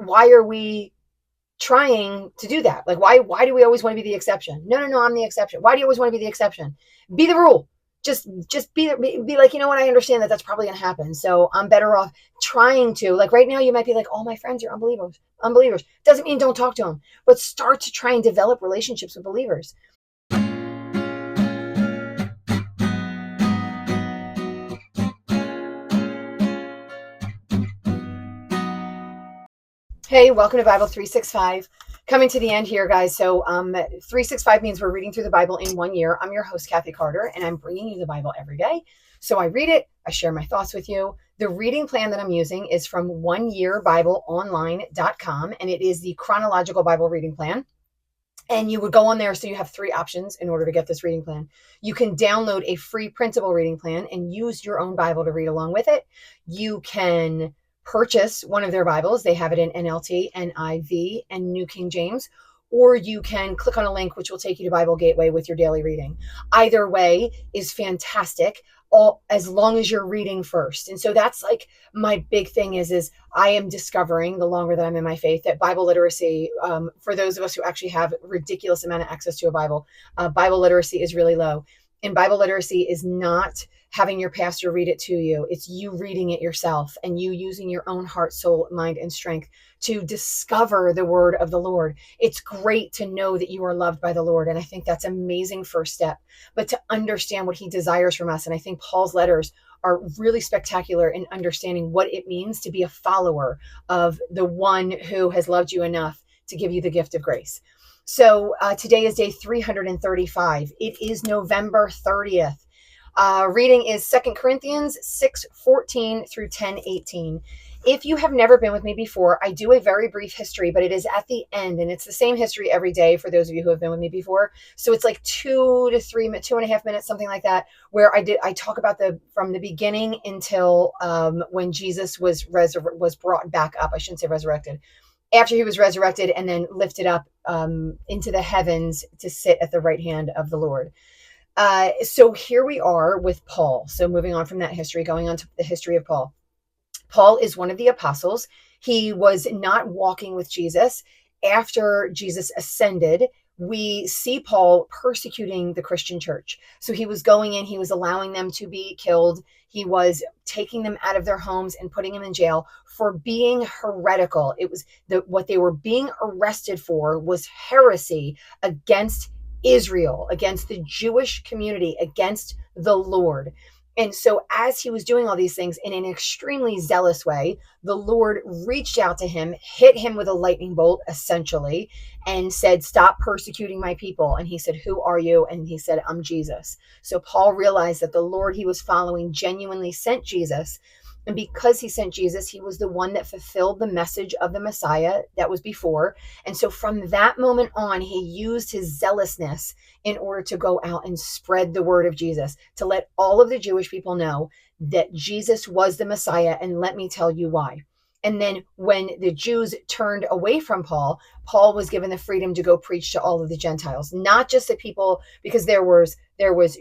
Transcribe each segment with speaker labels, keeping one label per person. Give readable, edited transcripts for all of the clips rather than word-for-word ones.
Speaker 1: why are we trying to do that? Like, why do we always want to be the exception? No, I'm the exception. Why do you always want to be the exception? Be the rule. Just be like, you know what? I understand that that's probably going to happen. So I'm better off trying to, like, right now you might be like, all my friends are unbelievers. Doesn't mean don't talk to them, but start to try and develop relationships with believers. Hey, welcome to Bible 365. Coming to the end here, guys. So 365 means we're reading through the Bible in 1 year. I'm your host, Kathy Carter, and I'm bringing you the Bible every day. So I read it. I share my thoughts with you. The reading plan that I'm using is from oneyearbibleonline.com, and it is the chronological Bible reading plan. And you would go on there. So you have three options in order to get this reading plan. You can download a free printable reading plan and use your own Bible to read along with it. You can purchase one of their Bibles. They have it in NLT, NIV, and New King James. Or you can click on a link which will take you to Bible Gateway with your daily reading. Either way is fantastic, as long as you're reading first. And so that's like my big thing is I am discovering, the longer that I'm in my faith, that Bible literacy, for those of us who actually have ridiculous amount of access to a Bible, Bible literacy is really low. And Bible literacy is not having your pastor read it to you. It's you reading it yourself and you using your own heart, soul, mind, and strength to discover the word of the Lord. It's great to know that you are loved by the Lord. And I think that's an amazing first step, but to understand what he desires from us. And I think Paul's letters are really spectacular in understanding what it means to be a follower of the one who has loved you enough to give you the gift of grace. So today is day 335. It is November 30th. Reading is 2 Corinthians 6:14 through 10:18. If you have never been with me before, I do a very brief history, but it is at the end, and it's the same history every day for those of you who have been with me before. So it's like 2.5 minutes, something like that, where I talk about from the beginning until when Jesus was brought back up. I shouldn't say resurrected. After he was resurrected and then lifted up into the heavens to sit at the right hand of the Lord. So here we are with Paul. So moving on from that history, going on to the history of Paul. Paul is one of the apostles. He was not walking with Jesus. After Jesus ascended, we see Paul persecuting the Christian church. So he was going in, he was allowing them to be killed. He was taking them out of their homes and putting them in jail for being heretical. It was what they were being arrested for was heresy against Israel, against the Jewish community, against the Lord. And so as he was doing all these things in an extremely zealous way, the Lord reached out to him, hit him with a lightning bolt, essentially, and said, stop persecuting my people. And he said, who are you? And he said, I'm Jesus. So Paul realized that the Lord he was following genuinely sent Jesus. And because he sent Jesus, he was the one that fulfilled the message of the Messiah that was before. And so from that moment on, he used his zealousness in order to go out and spread the word of Jesus, to let all of the Jewish people know that Jesus was the Messiah. And let me tell you why. And then when the Jews turned away from Paul, Paul was given the freedom to go preach to all of the Gentiles, not just the people, because there was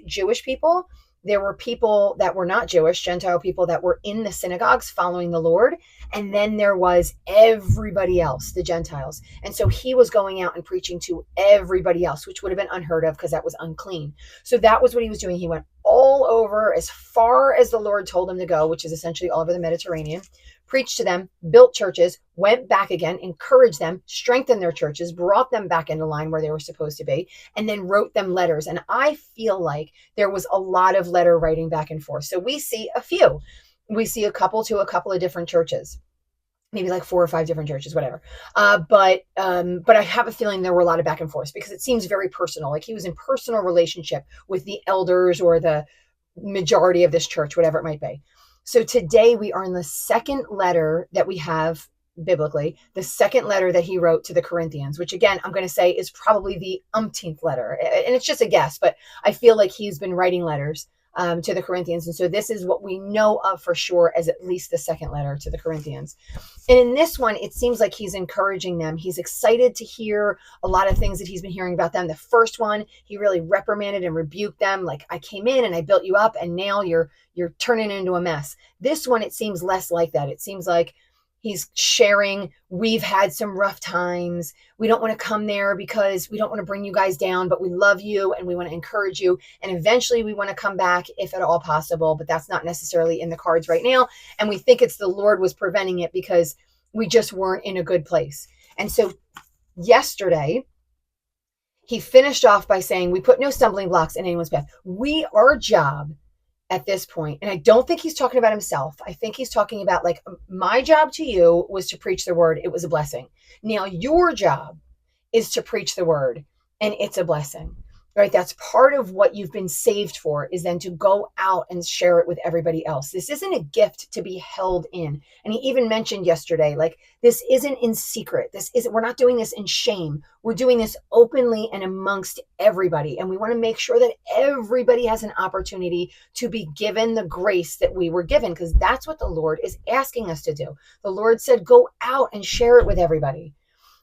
Speaker 1: Jewish people. There were people that were not Jewish, Gentile people that were in the synagogues following the Lord. And then there was everybody else, the Gentiles. And so he was going out and preaching to everybody else, which would have been unheard of because that was unclean. So that was what he was doing. He went all over as far as the Lord told him to go, which is essentially all over the Mediterranean, preached to them, built churches, went back again, encouraged them, strengthened their churches, brought them back into line where they were supposed to be, and then wrote them letters. And I feel like there was a lot of letter writing back and forth. So we see a few. We see a couple to a couple of different churches, maybe like 4 or 5 different churches, whatever. But I have a feeling there were a lot of back and forth because it seems very personal. Like he was in personal relationship with the elders or the majority of this church, whatever it might be. So today we are in the second letter that we have biblically, the second letter that he wrote to the Corinthians, which again, I'm going to say is probably the umpteenth letter. And it's just a guess, but I feel like he's been writing letters to the Corinthians. And so this is what we know of for sure as at least the second letter to the Corinthians. And in this one, it seems like he's encouraging them. He's excited to hear a lot of things that he's been hearing about them. The first one, he really reprimanded and rebuked them. Like, I came in and I built you up and now you're turning into a mess. This one, it seems less like that. It seems like He's sharing, we've had some rough times. We don't want to come there because we don't want to bring you guys down, but we love you and we want to encourage you. And eventually we want to come back if at all possible, but that's not necessarily in the cards right now. And we think it's the Lord was preventing it because we just weren't in a good place. And so yesterday, he finished off by saying, we put no stumbling blocks in anyone's path. Our job at this point, and I don't think he's talking about himself. I think he's talking about like, my job to you was to preach the word. It was a blessing. Now your job is to preach the word, and it's a blessing, right? That's part of what you've been saved for, is then to go out and share it with everybody else. This isn't a gift to be held in. And he even mentioned yesterday, like, this isn't in secret. We're not doing this in shame. We're doing this openly and amongst everybody. And we want to make sure that everybody has an opportunity to be given the grace that we were given, because that's what the Lord is asking us to do. The Lord said, go out and share it with everybody.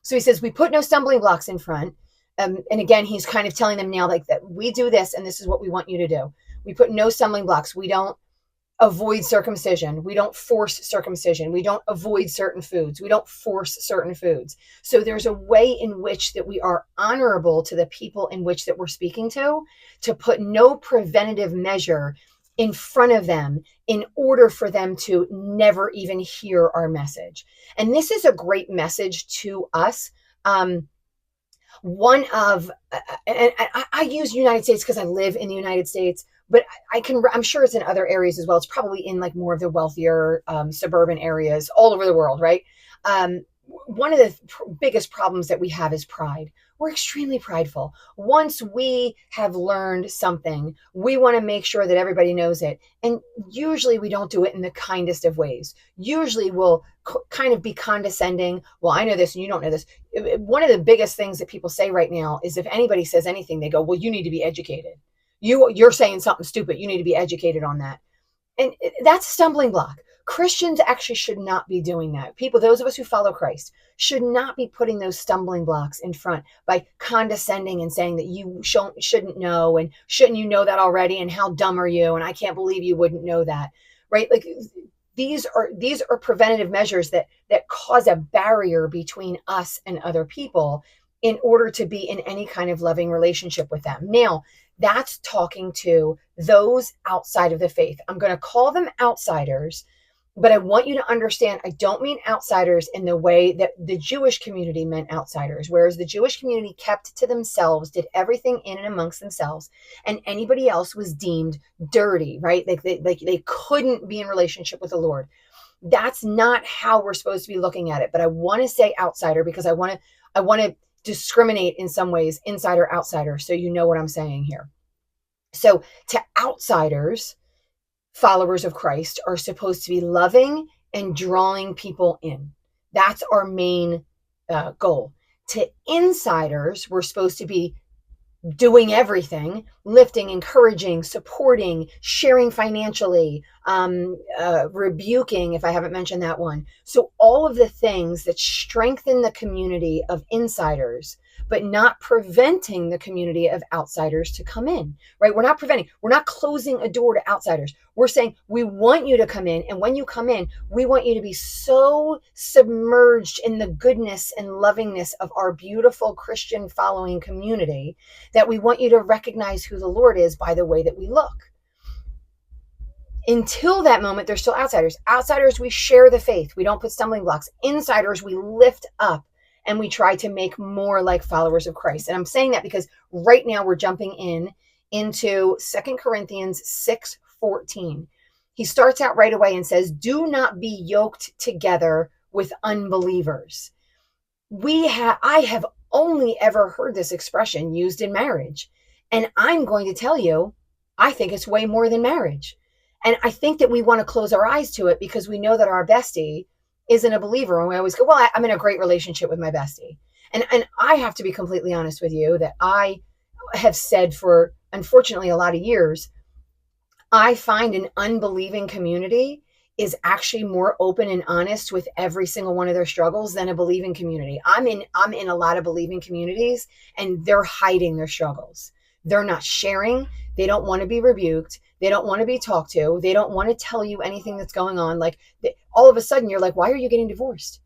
Speaker 1: So he says, we put no stumbling blocks in front. And again, he's kind of telling them now, like, that we do this and this is what we want you to do. We put no stumbling blocks. We don't avoid circumcision. We don't force circumcision. We don't avoid certain foods. We don't force certain foods. So there's a way in which that we are honorable to the people in which that we're speaking to put no preventative measure in front of them in order for them to never even hear our message. And this is a great message to us. One of, and I use United States because I live in the United States, but I'm sure it's in other areas as well. It's probably in like more of the wealthier suburban areas all over the world, right? One of the biggest problems that we have is pride. We're extremely prideful. Once we have learned something, we want to make sure that everybody knows it. And usually we don't do it in the kindest of ways. Usually we'll kind of be condescending. Well, I know this and you don't know this. One of the biggest things that people say right now is if anybody says anything, they go, well, you need to be educated. You're saying something stupid. You need to be educated on that. And that's a stumbling block. Christians actually should not be doing that. People, those of us who follow Christ, should not be putting those stumbling blocks in front by condescending and saying that you shouldn't know, and shouldn't you know that already, and how dumb are you, and I can't believe you wouldn't know that, right? Like, these are preventative measures that cause a barrier between us and other people in order to be in any kind of loving relationship with them. Now, that's talking to those outside of the faith. I'm going to call them outsiders, but I want you to understand, I don't mean outsiders in the way that the Jewish community meant outsiders, whereas the Jewish community kept to themselves, did everything in and amongst themselves, and anybody else was deemed dirty, right? Like they couldn't be in relationship with the Lord. That's not how we're supposed to be looking at it. But I want to say outsider because I want to discriminate in some ways, insider, outsider, so you know what I'm saying here. So to outsiders, followers of Christ are supposed to be loving and drawing people in. That's our main goal. To insiders, we're supposed to be doing everything, lifting, encouraging, supporting, sharing financially, rebuking, if I haven't mentioned that one. So all of the things that strengthen the community of insiders, but not preventing the community of outsiders to come in, right? We're not closing a door to outsiders. We're saying, we want you to come in. And when you come in, we want you to be so submerged in the goodness and lovingness of our beautiful Christian following community that we want you to recognize who the Lord is by the way that we look. Until that moment, they're still outsiders. Outsiders, we share the faith. We don't put stumbling blocks. Insiders, we lift up and we try to make more like followers of Christ. And I'm saying that because right now we're jumping into 2 Corinthians 6:14. He starts out right away and says, do not be yoked together with unbelievers. I have only ever heard this expression used in marriage. And I'm going to tell you, I think it's way more than marriage. And I think that we want to close our eyes to it because we know that our bestie isn't a believer. And we always go, well, I'm in a great relationship with my bestie. And I have to be completely honest with you that I have said for, unfortunately, a lot of years, I find an unbelieving community is actually more open and honest with every single one of their struggles than a believing community. I'm in a lot of believing communities and they're hiding their struggles. They're not sharing. They don't want to be rebuked. They don't want to be talked to. They don't want to tell you anything that's going on. Like all of a sudden you're like, why are you getting divorced?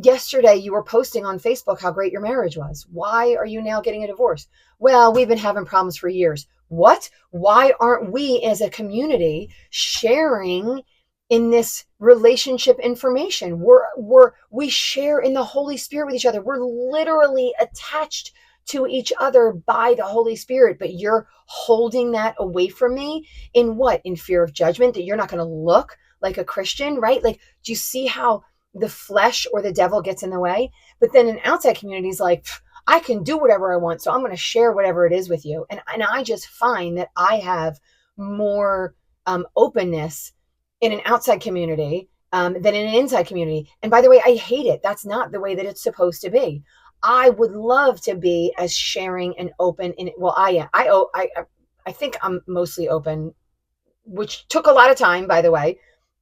Speaker 1: Yesterday you were posting on Facebook how great your marriage was. Why are you now getting a divorce? Well, we've been having problems for years. What? Why aren't we as a community sharing in this relationship information? We share in the Holy Spirit with each other. We're literally attached to each other by the Holy Spirit, but you're holding that away from me in what? In fear of judgment, that you're not going to look like a Christian, right? Like, do you see how the flesh or the devil gets in the way? But then an outside community is like, I can do whatever I want, so I'm going to share whatever it is with you. And I just find that I have more openness in an outside community than in an inside community. And by the way, I hate it. That's not the way that it's supposed to be. I would love to be as sharing and open in it. Well, I am. I think I'm mostly open, which took a lot of time, by the way.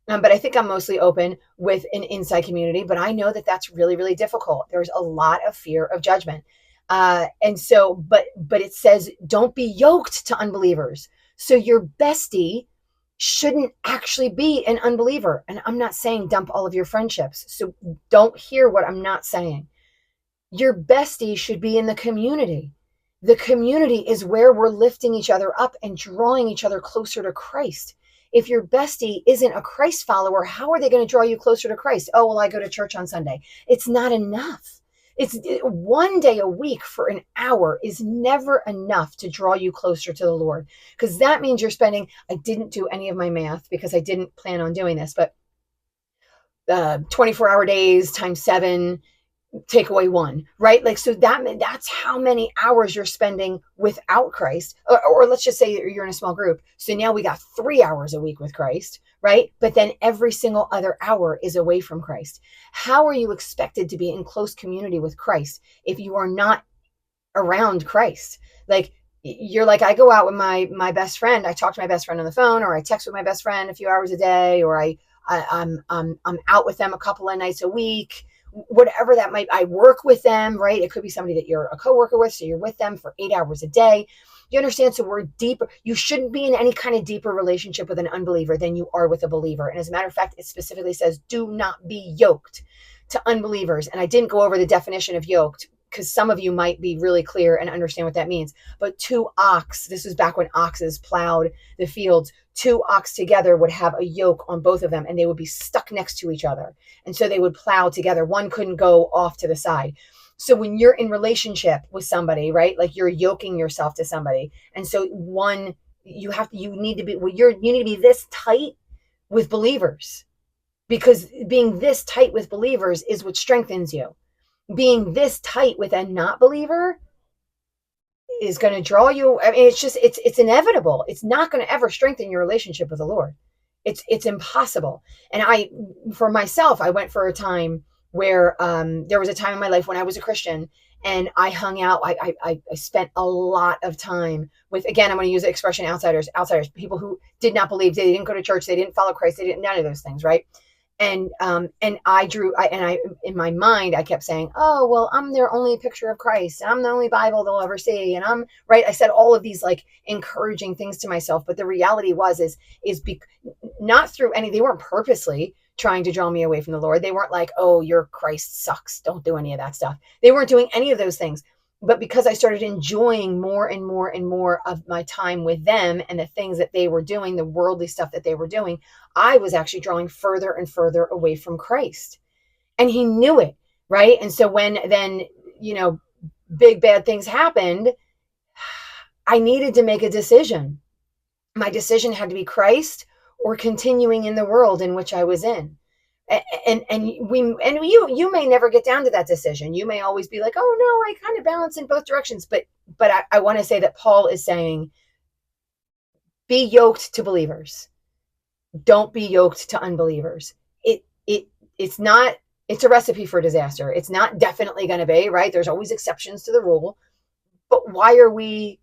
Speaker 1: But I think I'm mostly open with an inside community. But I know that that's really, really difficult. There's a lot of fear of judgment. And so, but it says, don't be yoked to unbelievers. So your bestie shouldn't actually be an unbeliever. And I'm not saying dump all of your friendships. So don't hear what I'm not saying. Your bestie should be in the community. The community is where we're lifting each other up and drawing each other closer to Christ. If your bestie isn't a Christ follower, how are they going to draw you closer to Christ? Oh, well, I go to church on Sunday. It's not enough. It's one day a week for an hour is never enough to draw you closer to the Lord, because that means you're spending, I didn't do any of my math because I didn't plan on doing this, but 24-hour days times 7, take away 1, right? Like, so that's how many hours you're spending without Christ. Or let's just say you're in a small group. So now we got 3 hours a week with Christ, right? But then every single other hour is away from Christ. How are you expected to be in close community with Christ if you are not around Christ? Like, you're like, I go out with my best friend. I talk to my best friend on the phone, or I text with my best friend a few hours a day, or I'm out with them a couple of nights a week, whatever that might. I work with them, right? It could be somebody that you're a coworker with, so you're with them for 8 hours a day. You understand? So we're deeper. You shouldn't be in any kind of deeper relationship with an unbeliever than you are with a believer. And as a matter of fact, it specifically says, do not be yoked to unbelievers. And I didn't go over the definition of yoked, because some of you might be really clear and understand what that means. But 2 ox, this was back when oxes plowed the fields, 2 ox together would have a yoke on both of them, and they would be stuck next to each other. And so they would plow together. One couldn't go off to the side. So when you're in relationship with somebody, right, like you're yoking yourself to somebody. And so you need to be this tight with believers, because being this tight with believers is what strengthens you. Being this tight with a not believer is going to draw you. I mean, it's inevitable. It's not going to ever strengthen your relationship with the Lord. It's impossible. And for myself, I went for a time where there was a time in my life when I was a Christian, and I hung out. I spent a lot of time with, again, I'm going to use the expression outsiders, people who did not believe. They didn't go to church. They didn't follow Christ. They didn't, none of those things. Right. And in my mind, I kept saying, oh, well, I'm their only picture of Christ. I'm the only Bible they'll ever see. And I'm right. I said all of these like encouraging things to myself. But the reality not through any, they weren't purposely trying to draw me away from the Lord. They weren't like, oh, your Christ sucks, don't do any of that stuff. They weren't doing any of those things. But because I started enjoying more and more and more of my time with them and the things that they were doing, the worldly stuff that they were doing, I was actually drawing further and further away from Christ. And he knew it, right? And so when then, big bad things happened, I needed to make a decision. My decision had to be Christ or continuing in the world in which I was in. And you may never get down to that decision. You may always be like, oh no, I kind of balance in both directions. But I want to say that Paul is saying, be yoked to believers. Don't be yoked to unbelievers. It's a recipe for disaster. It's not definitely going to be, right? There's always exceptions to the rule. But why are we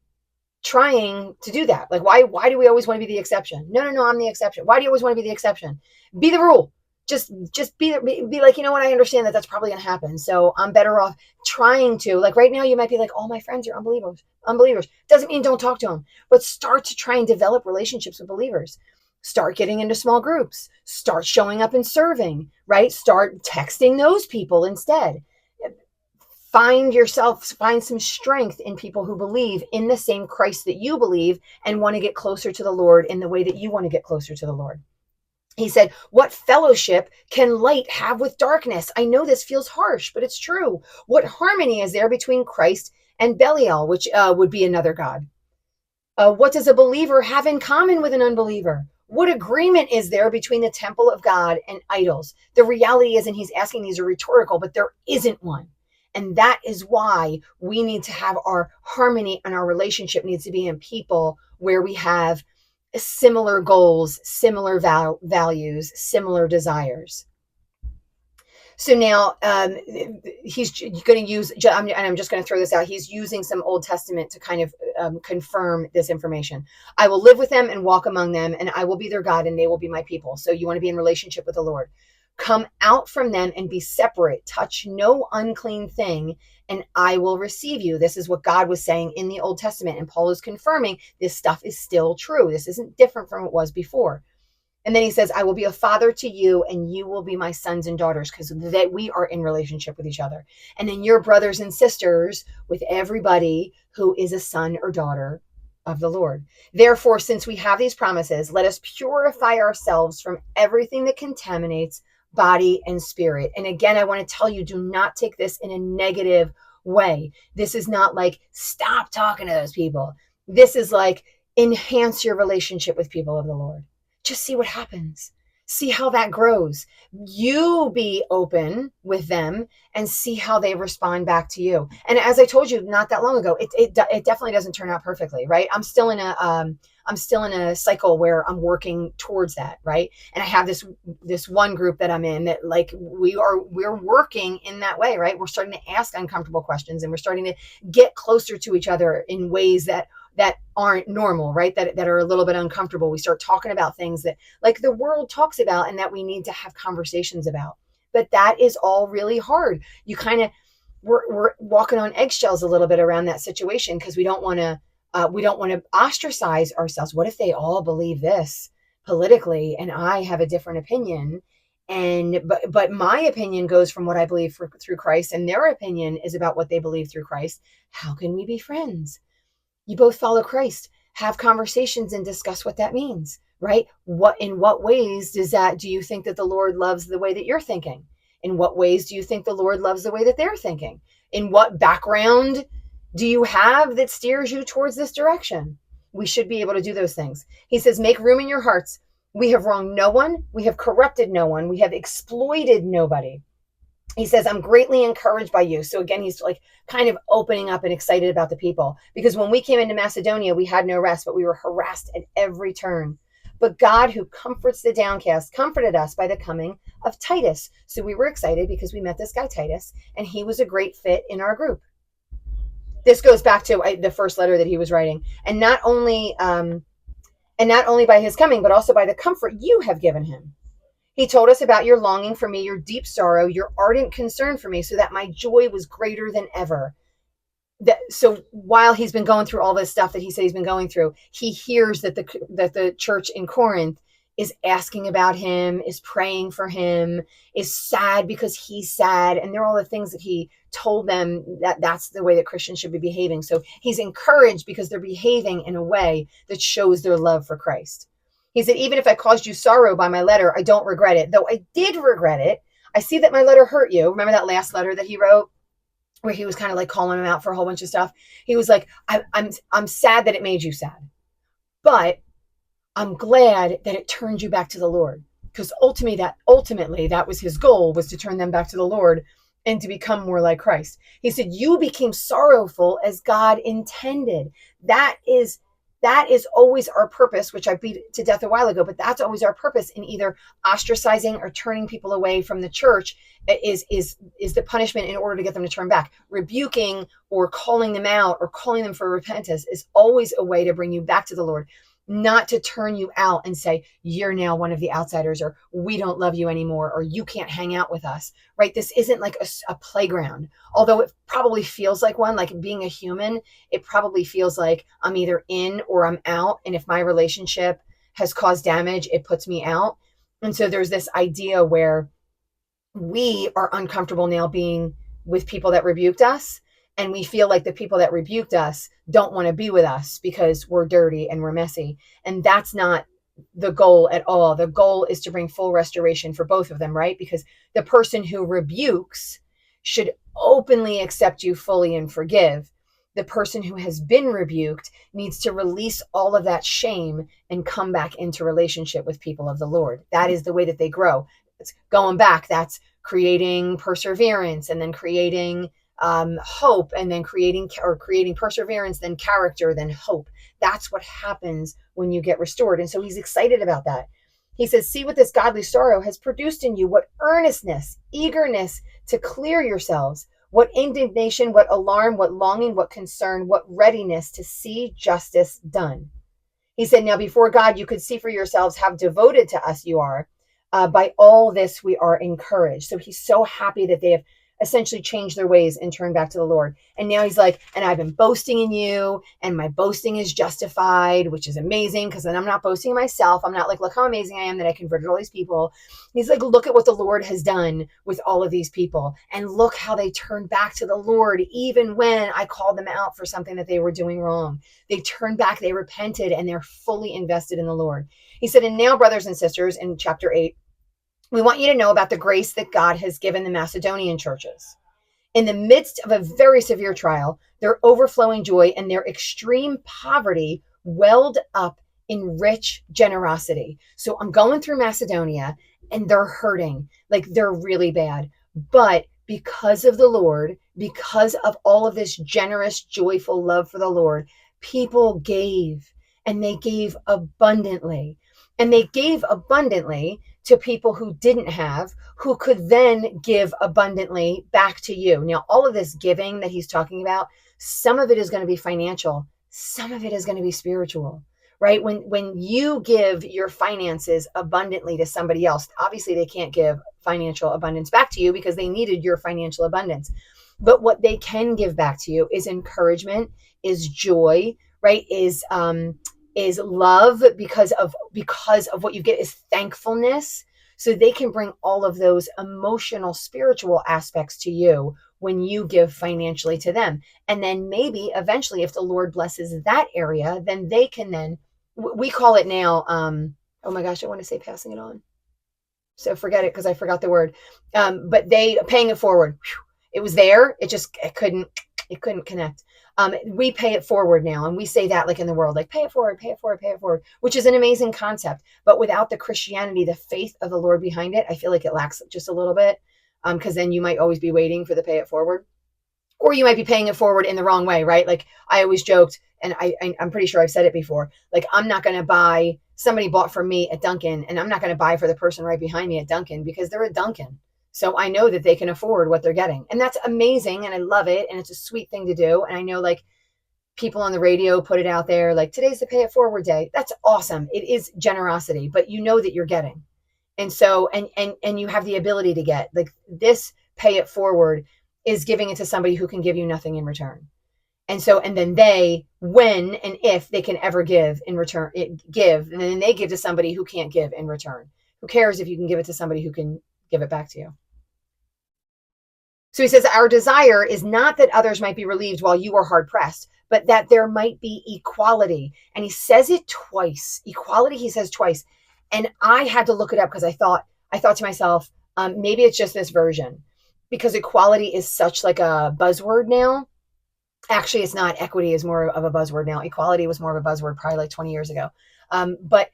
Speaker 1: trying to do that? Like, why do we always want to be the exception? No, I'm the exception. Why do you always want to be the exception? Be the rule. Just be like, you know what? I understand that that's probably going to happen. So I'm better off trying to, like, right now you might be like, all my friends are unbelievers. Doesn't mean don't talk to them, but start to try and develop relationships with believers. Start getting into small groups, start showing up and serving, right? Start texting those people instead. Find some strength in people who believe in the same Christ that you believe and want to get closer to the Lord in the way that you want to get closer to the Lord. He said, what fellowship can light have with darkness? I know this feels harsh, but it's true. What harmony is there between Christ and Belial, which would be another god? What does a believer have in common with an unbeliever? What agreement is there between the temple of God and idols? The reality is, and he's asking these are rhetorical, but there isn't one. And that is why we need to have our harmony, and our relationship needs to be in people where we have similar goals, similar values, similar desires. So now he's going to use, and I'm just going to throw this out, he's using some Old Testament to kind of confirm this information. I will live with them and walk among them, and I will be their God, and they will be my people. So you want to be in relationship with the Lord. Come out from them and be separate. Touch no unclean thing, and I will receive you. This is what God was saying in the Old Testament, and Paul is confirming this stuff is still true. This isn't different from what it was before. And then he says, I will be a father to you, and you will be my sons and daughters, because that we are in relationship with each other. And then your brothers and sisters with everybody who is a son or daughter of the Lord. Therefore, since we have these promises, let us purify ourselves from everything that contaminates body and spirit. And again, I want to tell you, do not take this in a negative way. This is not like, stop talking to those people. This is like, enhance your relationship with people of the Lord. Just see what happens. See how that grows. You be open with them and see how they respond back to you. And as I told you not that long ago, it definitely doesn't turn out perfectly, right? I'm still in a cycle where I'm working towards that, right? And I have this one group that I'm in that, like, we're working in that way, right? We're starting to ask uncomfortable questions, and we're starting to get closer to each other in ways that aren't normal, right? That are a little bit uncomfortable. We start talking about things that, like, the world talks about and that we need to have conversations about. But that is all really hard. You kind of, we're walking on eggshells a little bit around that situation, because we don't want to ostracize ourselves. What if they all believe this politically and I have a different opinion? But my opinion goes from what I believe through Christ, and their opinion is about what they believe through Christ. How can we be friends? You both follow Christ. Have conversations and discuss what that means, right? In what ways do you think that the Lord loves the way that you're thinking? In what ways do you think the Lord loves the way that they're thinking? In what background do you have that steers you towards this direction? We should be able to do those things. He says, make room in your hearts. We have wronged no one. We have corrupted no one. We have exploited nobody. He says, I'm greatly encouraged by you. So again, he's like kind of opening up and excited about the people, because when we came into Macedonia, we had no rest, but we were harassed at every turn. But God, who comforts the downcast, comforted us by the coming of Titus. So we were excited because we met this guy, Titus, and he was a great fit in our group. This goes back to the first letter that he was writing. And not only by his coming, but also by the comfort you have given him. He told us about your longing for me, your deep sorrow, your ardent concern for me, so that my joy was greater than ever. So while he's been going through all this stuff that he said he's been going through, he hears that the church in Corinth is asking about him, is praying for him, is sad because he's sad. And they're all the things that he told them that's the way that Christians should be behaving. So he's encouraged because they're behaving in a way that shows their love for Christ. He said, even if I caused you sorrow by my letter, I don't regret it. Though I did regret it, I see that my letter hurt you. Remember that last letter that he wrote where he was kind of like calling him out for a whole bunch of stuff? He was like, I'm sad that it made you sad, but I'm glad that it turned you back to the Lord, because ultimately that was his goal, was to turn them back to the Lord and to become more like Christ. He said, you became sorrowful as God intended. That is always our purpose, which I beat to death a while ago, but that's always our purpose in either ostracizing or turning people away from the church is the punishment in order to get them to turn back. Rebuking or calling them out or calling them for repentance is always a way to bring you back to the Lord, not to turn you out and say, you're now one of the outsiders, or we don't love you anymore, or you can't hang out with us, right? This isn't like a playground, although it probably feels like one. Like being a human, it probably feels like I'm either in or I'm out. And if my relationship has caused damage, it puts me out. And so there's this idea where we are uncomfortable now being with people that rebuked us. And we feel like the people that rebuked us don't want to be with us because we're dirty and we're messy. And that's not the goal at all. The goal is to bring full restoration for both of them, right? Because the person who rebukes should openly accept you fully and forgive. The person who has been rebuked needs to release all of that shame and come back into relationship with people of the Lord. That is the way that they grow. It's going back. That's creating perseverance, and then creating hope, and then creating perseverance, then character, then hope. That's what happens when you get restored. And so he's excited about that. He says, see what this godly sorrow has produced in you, what earnestness, eagerness to clear yourselves, what indignation, what alarm, what longing, what concern, what readiness to see justice done. He said, now before God, you could see for yourselves how devoted to us you are. By all this, we are encouraged. So he's so happy that they have essentially changed their ways and turned back to the Lord. And now he's like, and I've been boasting in you, and my boasting is justified, which is amazing, because then I'm not boasting in myself. I'm not like, look how amazing I am that I converted all these people. He's like, look at what the Lord has done with all of these people, and look how they turned back to the Lord, even when I called them out for something that they were doing wrong. They turned back, they repented, and they're fully invested in the Lord. He said, and now, brothers and sisters, in chapter 8, we want you to know about the grace that God has given the Macedonian churches. In the midst of a very severe trial, their overflowing joy and their extreme poverty welled up in rich generosity. So I'm going through Macedonia, and they're hurting, like they're really bad. But because of the Lord, because of all of this generous, joyful love for the Lord, people gave, and they gave abundantly. And they gave abundantly to people who didn't have, who could then give abundantly back to you. Now, all of this giving that he's talking about, some of it is going to be financial, some of it is going to be spiritual, right? When you give your finances abundantly to somebody else, obviously they can't give financial abundance back to you because they needed your financial abundance. But what they can give back to you is encouragement, is joy, right? Is love, because of what you get, is thankfulness. So they can bring all of those emotional, spiritual aspects to you when you give financially to them. And then maybe eventually, if the Lord blesses that area, then they can then, we call it now, oh my gosh, I want to say passing it on. So forget it, because I forgot the word. But they paying it forward. It was there. It couldn't connect. We pay it forward now. And we say that like in the world, like pay it forward, pay it forward, pay it forward, which is an amazing concept. But without the Christianity, the faith of the Lord behind it, I feel like it lacks just a little bit. Because then you might always be waiting for the pay it forward, or you might be paying it forward in the wrong way, right? Like I always joked, and I'm pretty sure I've said it before, like I'm not going to buy, somebody bought from me at Dunkin', and I'm not going to buy for the person right behind me at Dunkin' because they're at Dunkin'. So I know that they can afford what they're getting. And that's amazing. And I love it. And it's a sweet thing to do. And I know like people on the radio put it out there, like today's the pay it forward day. That's awesome. It is generosity, but you know that you're getting. And so, and you have the ability to get, like this pay it forward is giving it to somebody who can give you nothing in return. And so, and then they, when and if they can ever give in return, and then they give to somebody who can't give in return. Who cares if you can give it to somebody who can give it back to you? So he says, our desire is not that others might be relieved while you are hard pressed, but that there might be equality. And he says it twice. Equality, he says twice. And I had to look it up because I thought to myself, maybe it's just this version, because equality is such like a buzzword now. Actually, it's not. Equity is more of a buzzword now. Equality was more of a buzzword probably like 20 years ago. But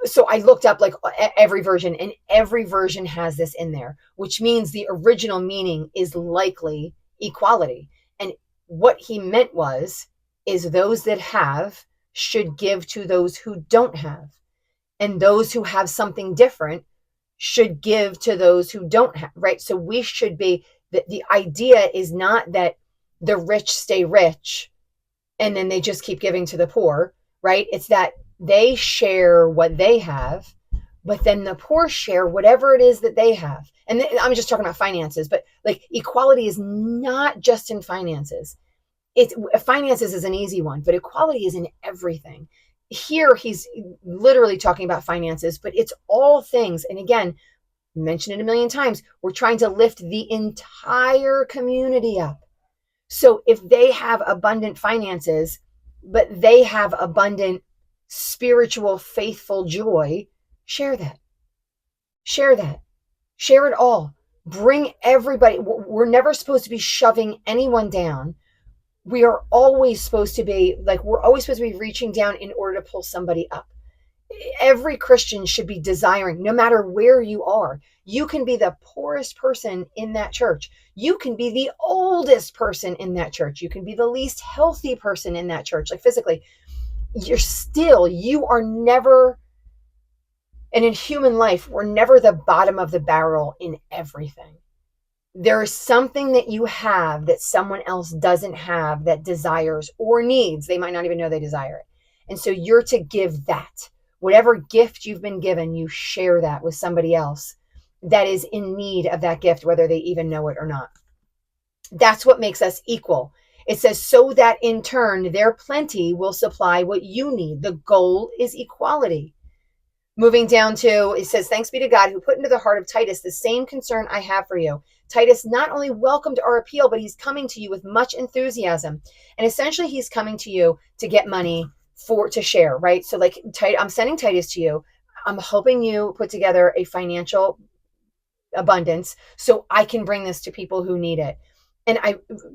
Speaker 1: so I looked up like every version, and every version has this in there, which means the original meaning is likely equality. And what he meant is those that have should give to those who don't have. And those who have something different should give to those who don't have, right? So we should be, the idea is not that the rich stay rich and then they just keep giving to the poor, right? It's that they share what they have, but then the poor share whatever it is that they have. And I'm just talking about finances, but like equality is not just in finances. Finances is an easy one, but equality is in everything. here he's literally talking about finances, but it's all things. And again, mentioned it a million times, we're trying to lift the entire community up. So if they have abundant finances, but they have abundant spiritual, faithful joy, share that. Share that. Share it all. Bring everybody. We're never supposed to be shoving anyone down. We are always supposed to be like, we're always supposed to be reaching down in order to pull somebody up. Every Christian should be desiring, no matter where you are. You can be the poorest person in that church. You can be the oldest person in that church. You can be the least healthy person in that church, like physically. You are never, and in human life, we're never the bottom of the barrel in everything. There is something that you have that someone else doesn't have, that desires or needs. They might not even know they desire it. And so you're to give that. Whatever gift you've been given, you share that with somebody else that is in need of that gift, whether they even know it or not. That's what makes us equal. It says, so that in turn, their plenty will supply what you need. The goal is equality. Moving down to, it says, thanks be to God who put into the heart of Titus the same concern I have for you. Titus not only welcomed our appeal, but he's coming to you with much enthusiasm. And essentially, he's coming to you to get money to share, right? So like, I'm sending Titus to you. I'm hoping you put together a financial abundance so I can bring this to people who need it. And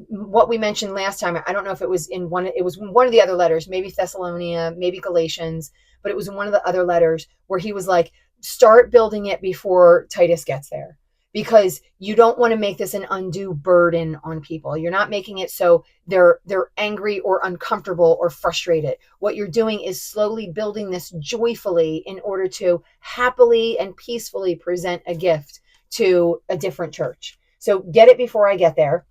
Speaker 1: what we mentioned last time, I don't know if it was in one, it was one of the other letters, maybe Thessalonica, maybe Galatians, but it was in one of the other letters where he was like, start building it before Titus gets there, because you don't want to make this an undue burden on people. You're not making it so they're angry or uncomfortable or frustrated. What you're doing is slowly building this joyfully in order to happily and peacefully present a gift to a different church. So get it before I get there.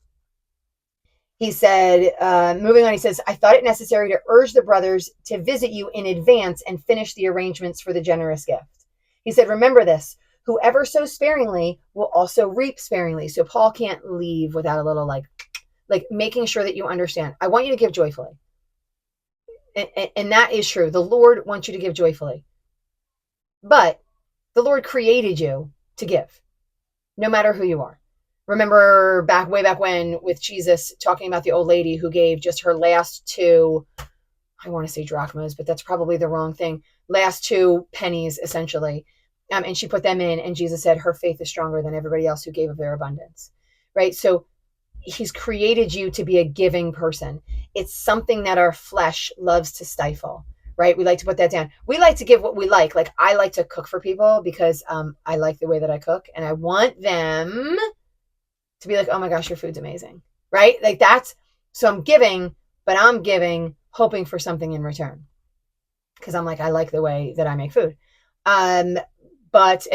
Speaker 1: He said, moving on, he says, I thought it necessary to urge the brothers to visit you in advance and finish the arrangements for the generous gift. He said, remember this, whoever sows sparingly will also reap sparingly. So Paul can't leave without a little like making sure that you understand. I want you to give joyfully. And that is true. The Lord wants you to give joyfully. But the Lord created you to give, no matter who you are. Remember way back when with Jesus talking about the old lady who gave just her last two, I want to say drachmas, but that's probably the wrong thing. Last 2 pennies, essentially. And she put them in, and Jesus said, her faith is stronger than everybody else who gave of their abundance, right? So he's created you to be a giving person. It's something that our flesh loves to stifle, right? We like to put that down. We like to give what we like. Like I like to cook for people because I like the way that I cook, and I want them to be like, oh my gosh, your food's amazing, right? Like so I'm giving, but I'm giving hoping for something in return. Because I'm like, I like the way that I make food. But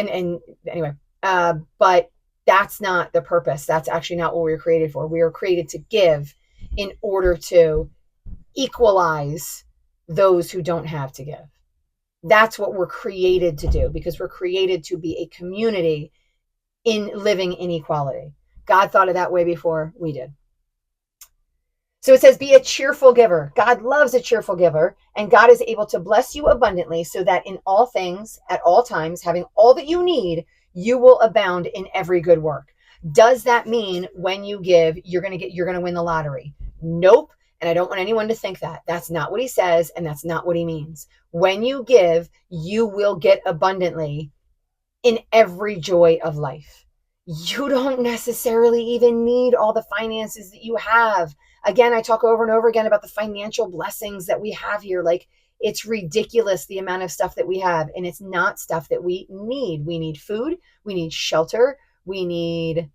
Speaker 1: that's not the purpose. That's actually not what we were created for. We were created to give in order to equalize those who don't have to give. That's what we're created to do, because we're created to be a community in living in equality. God thought of that way before we did. So it says, be a cheerful giver. God loves a cheerful giver, and God is able to bless you abundantly so that in all things, at all times, having all that you need, you will abound in every good work. Does that mean when you give, you're going to win the lottery? Nope. And I don't want anyone to think that. That's not what he says, and that's not what he means. When you give, you will get abundantly in every joy of life. You don't necessarily even need all the finances that you have. Again, I talk over and over again about the financial blessings that we have here. Like, it's ridiculous the amount of stuff that we have, and it's not stuff that we need. We need food. We need shelter. We need,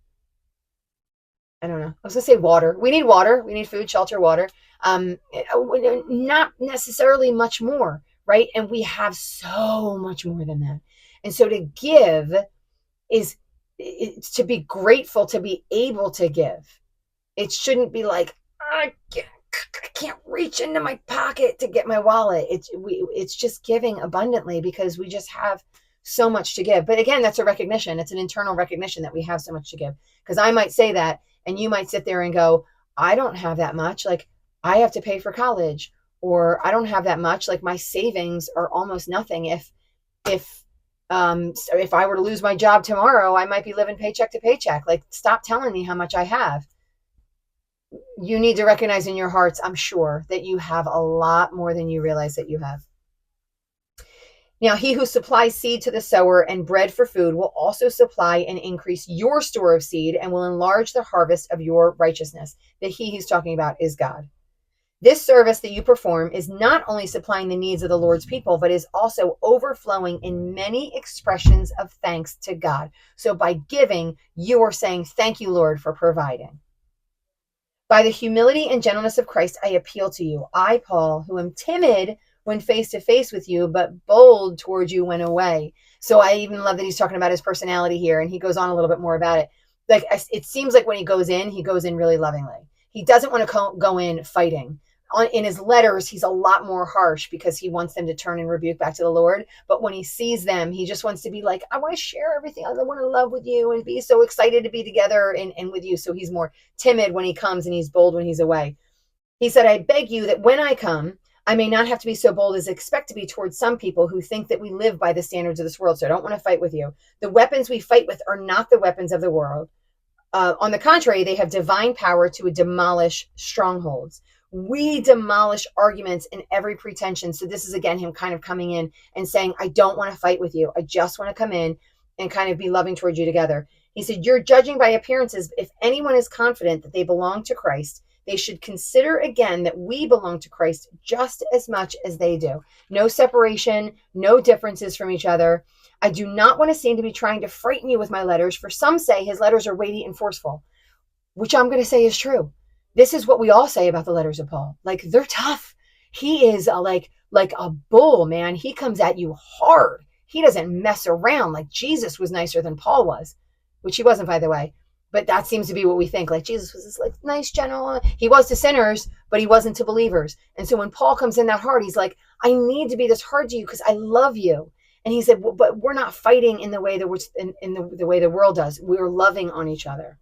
Speaker 1: I don't know. I was going to say water. We need water. We need food, shelter, water. Not necessarily much more, right? And we have so much more than that. And so to give is to be grateful to be able to give. It shouldn't be like, I can't reach into my pocket to get my wallet. It's just giving abundantly because we just have so much to give. But again, that's a recognition. It's an internal recognition that we have so much to give. Because I might say that, and you might sit there and go, I don't have that much. Like, I have to pay for college, or I don't have that much. Like my savings are almost nothing. If I were to lose my job tomorrow, I might be living paycheck to paycheck. Like, stop telling me how much I have. You need to recognize in your hearts, I'm sure, that you have a lot more than you realize that you have. Now, he who supplies seed to the sower and bread for food will also supply and increase your store of seed and will enlarge the harvest of your righteousness. The he he's talking about is God. This service that you perform is not only supplying the needs of the Lord's people, but is also overflowing in many expressions of thanks to God. So by giving, you are saying, thank you, Lord, for providing. By the humility and gentleness of Christ, I appeal to you. I, Paul, who am timid when face to face with you, but bold towards you when away. So I even love that he's talking about his personality here, and he goes on a little bit more about it. Like, it seems like when he goes in really lovingly. He doesn't want to go in fighting. In his letters, he's a lot more harsh because he wants them to turn and rebuke back to the Lord. But when he sees them, he just wants to be like, I want to share everything. I want to love with you and be so excited to be together and with you. So he's more timid when he comes and he's bold when he's away. He said, I beg you that when I come, I may not have to be so bold as expect to be towards some people who think that we live by the standards of this world. So I don't want to fight with you. The weapons we fight with are not the weapons of the world. On the contrary, they have divine power to demolish strongholds. We demolish arguments and every pretension. So this is, again, him kind of coming in and saying, I don't want to fight with you. I just want to come in and kind of be loving towards you together. He said, you're judging by appearances. If anyone is confident that they belong to Christ, they should consider again that we belong to Christ just as much as they do. No separation, no differences from each other. I do not want to seem to be trying to frighten you with my letters, for some say his letters are weighty and forceful, which I'm going to say is true. This is what we all say about the letters of Paul. Like, they're tough. He is like a bull, man. He comes at you hard. He doesn't mess around. Like, Jesus was nicer than Paul was, which he wasn't, by the way. But that seems to be what we think. Like, Jesus was this like nice, gentle. He was to sinners, but he wasn't to believers. And so when Paul comes in that hard, he's like, I need to be this hard to you because I love you. And he said, well, but we're not fighting in the way that the way the world does. We're loving on each other.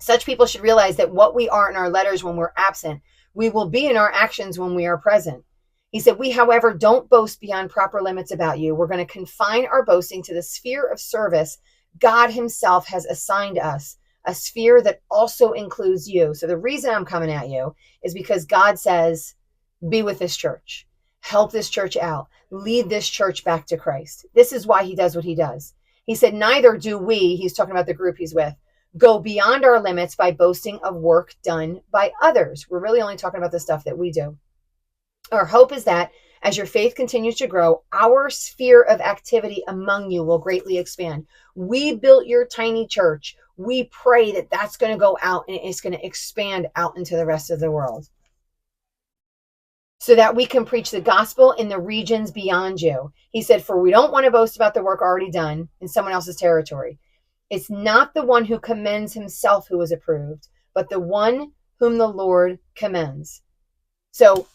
Speaker 1: Such people should realize that what we are in our letters when we're absent, we will be in our actions when we are present. He said, we, however, don't boast beyond proper limits about you. We're going to confine our boasting to the sphere of service God himself has assigned us, a sphere that also includes you. So the reason I'm coming at you is because God says, be with this church, help this church out, lead this church back to Christ. This is why he does what he does. He said, neither do we, he's talking about the group he's with, go beyond our limits by boasting of work done by others. We're really only talking about the stuff that we do. Our hope is that as your faith continues to grow, our sphere of activity among you will greatly expand. We built your tiny church. We pray that that's going to go out and it's going to expand out into the rest of the world, so that we can preach the gospel in the regions beyond you. He said, for we don't want to boast about the work already done in someone else's territory. It's not the one who commends himself who is approved, but the one whom the Lord commends. So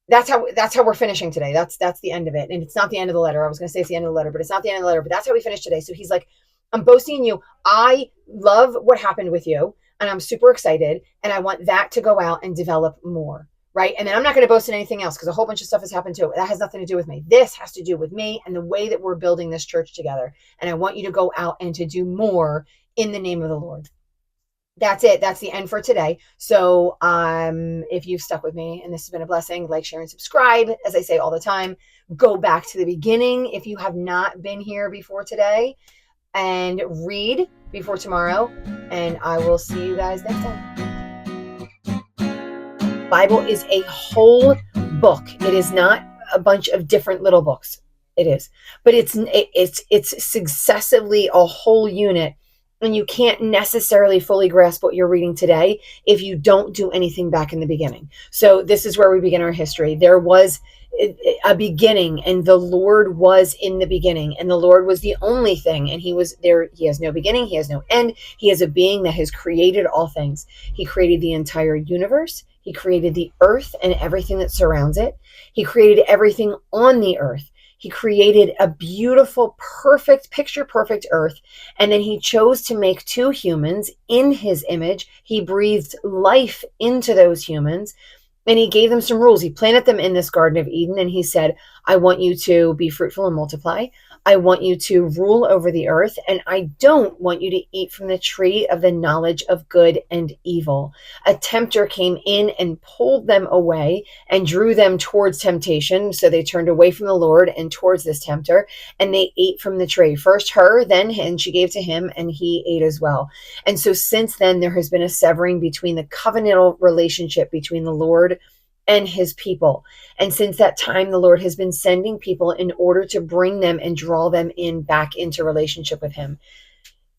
Speaker 1: that's how we're finishing today. That's the end of it. And it's not the end of the letter. I was going to say it's the end of the letter, but it's not the end of the letter. But that's how we finish today. So he's like, I'm boasting in you. I love what happened with you, and I'm super excited, and I want that to go out and develop more. Right. And then I'm not going to boast in anything else because a whole bunch of stuff has happened too. That has nothing to do with me. This has to do with me and the way that we're building this church together. And I want you to go out and to do more in the name of the Lord. That's it. That's the end for today. So if you've stuck with me and this has been a blessing, like, share, and subscribe. As I say all the time, go back to the beginning if you have not been here before today, and read before tomorrow. And I will see you guys next time. Bible is a whole book. It is not a bunch of different little books. It is, but it's successively a whole unit. And you can't necessarily fully grasp what you're reading today if you don't do anything back in the beginning. So this is where we begin our history. There was a beginning, and the Lord was in the beginning, and the Lord was the only thing, and he was there. He has no beginning. He has no end. He is a being that has created all things. He created the entire universe. He created the earth and everything that surrounds it. He created everything on the earth. He created a beautiful, perfect, picture-perfect earth, and then he chose to make two humans in his image. He breathed life into those humans, And he gave them some rules. He planted them in this Garden of Eden, and he said, I want you to be fruitful and multiply. I want you to rule over the earth, and I don't want you to eat from the tree of the knowledge of good and evil. A tempter came in and pulled them away and drew them towards temptation. So they turned away from the Lord and towards this tempter, and they ate from the tree. First her, then him, she gave to him, and he ate as well. And so since then, there has been a severing between the covenantal relationship between the Lord and his people. And since that time, the Lord has been sending people in order to bring them and draw them in back into relationship with him.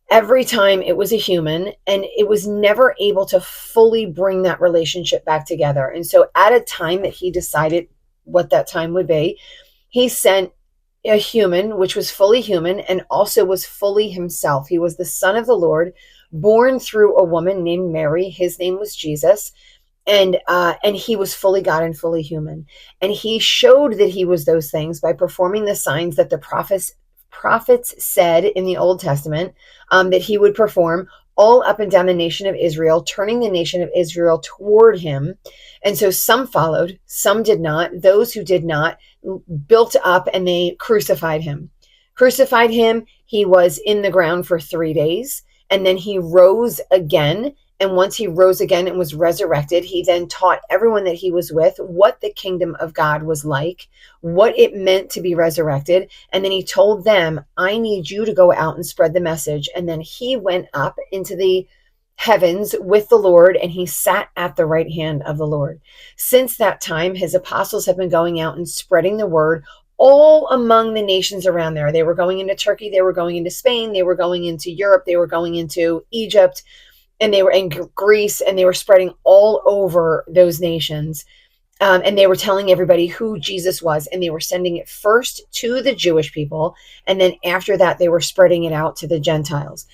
Speaker 1: Every time it was a human, and it was never able to fully bring that relationship back together. And so at a time that he decided what that time would be, he sent a human, which was fully human and also was fully himself. He was the Son of the Lord, born through a woman named Mary. His name was Jesus. And he was fully God and fully human. And he showed that he was those things by performing the signs that the prophets said in the Old Testament that he would perform all up and down the nation of Israel, turning the nation of Israel toward him. And so some followed, some did not. Those who did not built up and they crucified him. Crucified him. He was in the ground for 3 days, and then he rose again. And once he rose again and was resurrected, he then taught everyone that he was with what the kingdom of God was like, what it meant to be resurrected. And then he told them, I need you to go out and spread the message. And then he went up into the heavens with the Lord, and he sat at the right hand of the Lord. Since that time, his apostles have been going out and spreading the word all among the nations around there. They were going into Turkey, they were going into Spain, they were going into Europe, they were going into Egypt, and they were in Greece, and they were spreading all over those nations. And they were telling everybody who Jesus was, and they were sending it first to the Jewish people. And then after that, they were spreading it out to the Gentiles.